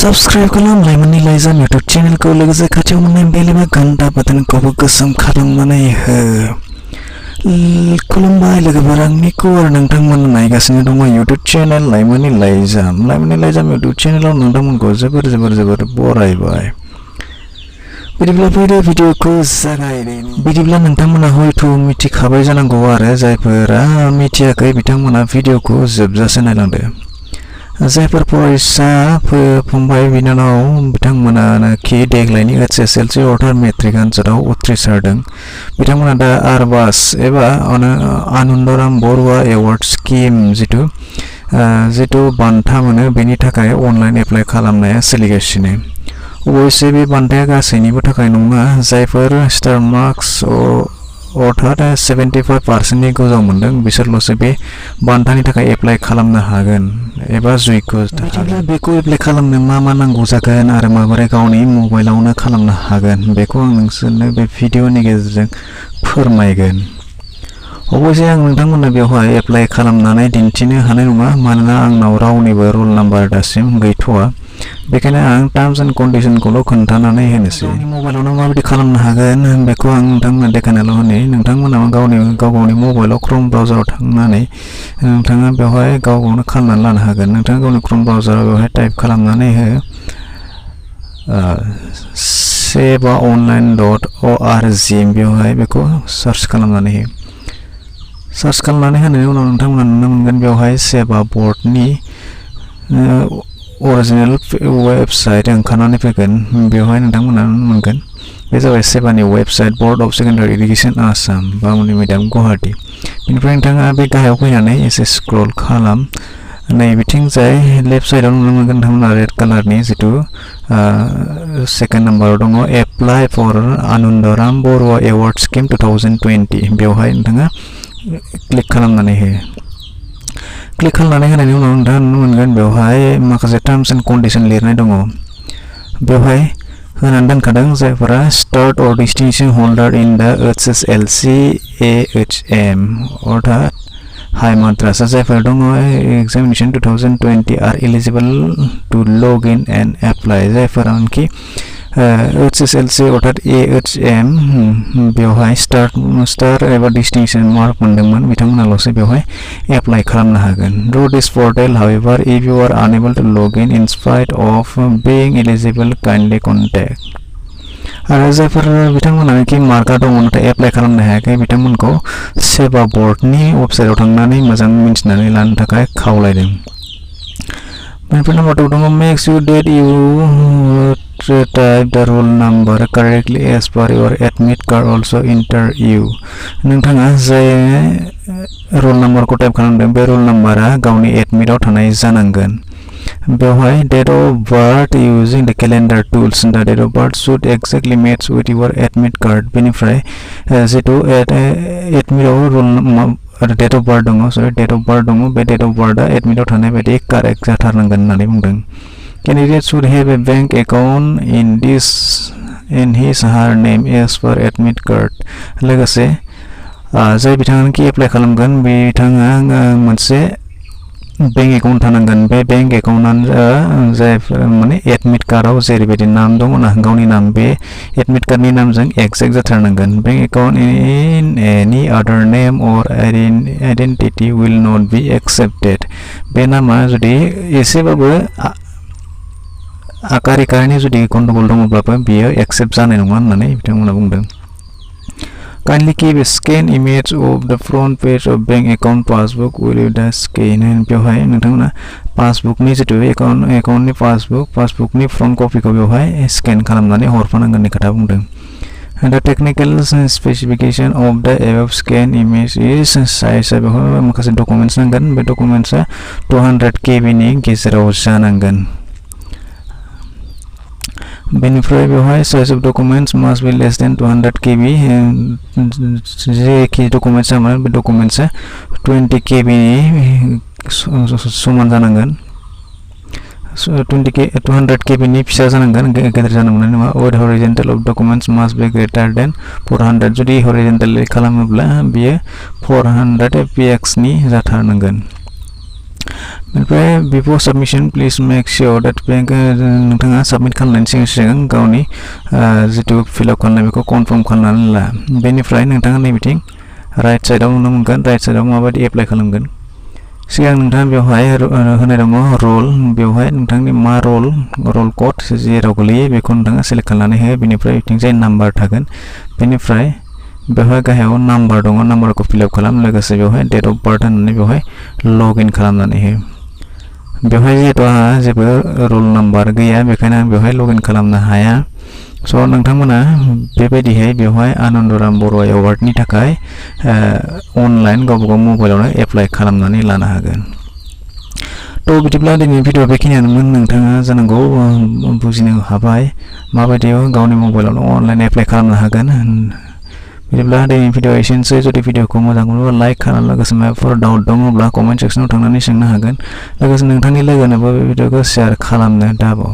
Subscribe kalam Lemony Laizam YouTube channel ko logoसे खाथियाव मोननाय बेल एबा घन्टा बाटनखौबो गोसोम खालामनानै हो। खुलुमबाय लोगोफोर, आंनिखौ आरो नोंथांमोना नायगासिनो दङ YouTube channel Lemony Laizam YouTube channelaव नोंथांमोनखौ जोबोर बरायबाय। बिदिब्ला फैदो भिडिअखौ जागायदिनि। बिदिब्ला नोंथांमोना हयथ' मिथिखाबाय जानांगौ आरो जायफोरा मिथियाखै बिथांमोना भिडिअखौ जोबजासे नायलांदो। जायफोर फरायसा फंबाय बिनानाव बिथांमोनानोखि देग्लायनि HSLC अर्थात मेट्रिक आनजादाव उथ्रिसारदों बिथांमोना दा आरबास एबा आनन्दराम बरुवा एवार्ड स्किम जिथु बान्था मोनो बेनि थाखाय अनलाइन एप्लाइ खालामनाया सोलिगासिनो। अबयसे बे बान्थाया गासैनिबो थाखाय नङा। जायफोर स्टार मार्क्स अर्थात 75% नि गोजौ मोनदों बिसोरल'सो बे बान्थानि थाखाय एप्लाइ खालामनो हागोन एबा जयग' हागोन। बेखौ एप्लाइ खालामनो मा नांगौ जागोन आरो माबोरै गावनि मबाइलावनो खालामनो हागोन बेखौ आं नोंसोरनो बे भिडिअनि गेजेरजों फोरमायगोन। अबयसे आं नोंथांमोननो बेवहाय एप्लाइ खालामनानै दिन्थिनो हानाय नङा मानोना आंनाव रावनिबो रल नाम्बार दासिम गैथ'वा। बेखायनो आं टार्म्स एन्ड कन्डिशनखौल' खोन्थानानै होनोसै। मबाइलावनो माबायदि खालामनो हागोन बेखौ आं नोंथांमोननो देखायनाल' होनि। नोंथांमोना गावनि मबाइलाव क्रोम ब्राउजाराव थांनानै नोंथाङा बेवहाय गावनो खालामनानै लानो हागोन। नोंथाङा गावनि क्रोम ब्राउजाराव बेवहाय टाइप खालामनानै हो sevaonline.org बेवहाय बेखौ सार्च खालामनानै हो। सार्च खालामनानै होनायनि उनाव नोंथांमोना नुनो मोनगोन बेवहाय सेवा बर्डनि अरिजिनेल वेबसाइट ओंखारनानै फैगोन। बेवहाय नोंथांमोना नुनो मोनगोन बे जाबाय सेवानि website board of secondary education Assam बामुनि मिडियाम गुवाहाटी। बेनिफ्राय नोंथाङा बे गाहायाव फैनानै एसे स्क्रल खालाम। नै बिथिंजाय लेफ्ट साइडआव नुनो मोनगोन नोंथांमोना रेड कालारनि जिथु सेकेन्ड नाम्बाराव दङ apply for Anandaram Baruah award scheme 2020 बेवहाय नोंथाङा क्लिक खालामनानै हो। क्लिक खालामनानै होनायनि उनाव नोंथाङा नुनो मोनगोन बेवहाय माखासे टार्म्स एन्ड कन्डिशन लिरनाय दङ। बेवहाय होनानै दोनखादों जायफोरा स्टार्ट अर distinction हल्डार in the HSLC AHM अर्थात हाई माद्रासा जायफोर दङ examination 2020 are eligible to log in and apply. जायफोरानोखि HSLC अर्थात AHM बेवहाय स्टार एबा डिस्टिंक्शन मार्क मोनदोंमोन बिथांमोनाल'सो बेवहाय एप्लाइ खालामनो हागोन। Through this portal however if you are unable to log in spite of being eligible kindly contact. आरो जायफोर बिथांमोनानोखि मार्कआ दङ नाथाय एप्लाइ खालामनो हायाखै बिथांमोनखौ सेवा बर्डनि वेबसाइटआव थांनानै मोजां मिन्थिनानै लानो थाखाय खावलायदों। बेनिफ्राय नम्बर 2 दङ make sure that you type the roll number correctly as per your admit card also enter you। नोंथाङा जाय रोल नम्बरखौ टाइप खालामदों बे रोल नम्बरा गावनि एडमिटआव थानाय जानांगोन। बेवहाय date of birth using the calendar tools the date of birth should exactly match with your admit card। बेनिफ्राय जितु एडमिटआव रोल डेट अफ बार्थ दङ बे डेट अफ बार्थआ एडमिटआव थानाय बायदि कारेक्ट जाथारनांगोन होननानै बुंदों। Candidate should have a bank account in his her name as per admit card। लोगोसे जाय बिथाङानोखि एप्लाइ खालामगोन बिथाङा मोनसे बेंक एकाउन्ट थानांगोन। बे बेंक एकाउन्टआनो जायफोर माने एडमिट कार्डआव जेरैबायदि नाम दङ ना गावनि नाम बे एडमिट कार्डनि नामजों एक्जेक्ट जाथारनांगोन। Bank account in any other name or identity will not be accepted. बे नामा जुदि एसेबाबो आकारिकानि जुदि गन्डगोल दङब्लाबो बियो एक्सेप्ट जानाय नङा होननानै बिथांमोना बुंदों। Kindly keep a scan image of the front page of bank account passbook with the scan। बेवहाय नोंथांमोना पासबुकनि जितु एकाउन्टनि पासबुकनि फ्रन्ट कपिखौ बेवहाय स्केन खालामनानै हरफानांगोननि खोथा बुंदों। The technical specification of the above scan image is size बेवहाय माखासे डकुमेन्ट्स नांगोन। बे डकुमेन्ट्सआ 200 KB नि गेजेराव जानांगोन। बेनिफ्राय बेवहाय size of documents must be less than 200 KB। जेखि डकुमेन्ट्स माने बे डकुमेन्ट्सआ 20 KB नि समान जानांगोन। 200 KB नि फिसा जानांगोन, गेदेर जानो मोननाय नङा। With horizontal of documents must be greater than 400। जुदि हरिजन्टेल खालामोब्ला बियो 400 px नि जाथारनांगोन। बेनिफ्राय before submission please make sure that नोंथाङा साबमिट खालामनायनि सिगां गावनि जितु फिलआप खालामनाय बेखौ कनफार्म खालामनानै ला। बेनिफ्राय नोंथाङा नैबेथिं राइट साइडआव नुनो मोनगोन राइट साइडआव माबायदि एप्लाइ खालामगोन। सिगां नोंथाङा बेवहाय होनाय दङ रल, बेवहाय नोंथांनि मा रल कड जेराव गोलैयो बेखौ नोंथाङा सेलेक्ट खालामनानै हो। बेनिफ्राय बिथिंजाय नाम्बार थागोन। बेनिफ्राय बेवहाय गाहायाव नाम्बार दङ, नाम्बारखौ फिलआप खालाम। लोगोसे बेवहाय डेट अफ बार्थ होननानै बेवहाय लगइन खालामनानै हो। बेवहाय जिहेतु आंहा जेबो रल नाम्बार गैया बेखायनो आं बेवहाय लगइन खालामनो हाया। स' नोंथांमोना बेबायदिहाय बेवहाय आनन्दराम बर' एवार्डनि थाखाय अनलाइन गावबा गाव मबाइलावनो एप्लाइ खालामनानै लानो हागोन। थ' बिदिब्ला दिनैनि भिडिअ बेखिनियानोमोन। नोंथाङा जानांगौ बुजिनो हाबाय माबायदि गावनि मबाइलावनो अनलाइन एप्लाइ खालामनो हागोन। बिदिब्ला दिनैनि भिडिअ एसेनोसै। जुदि भिडिअखौ मोजां मोनोब्ला लाइक खालाम। लोगोसे माबाफोर डाउट दङब्ला कमेन्ट सेक्सनाव थांनानै सोंनो हागोन। लोगोसे नोंथांनि लोगोनोबो बे भिडिअखौ शेयार खालामनो दाबाव।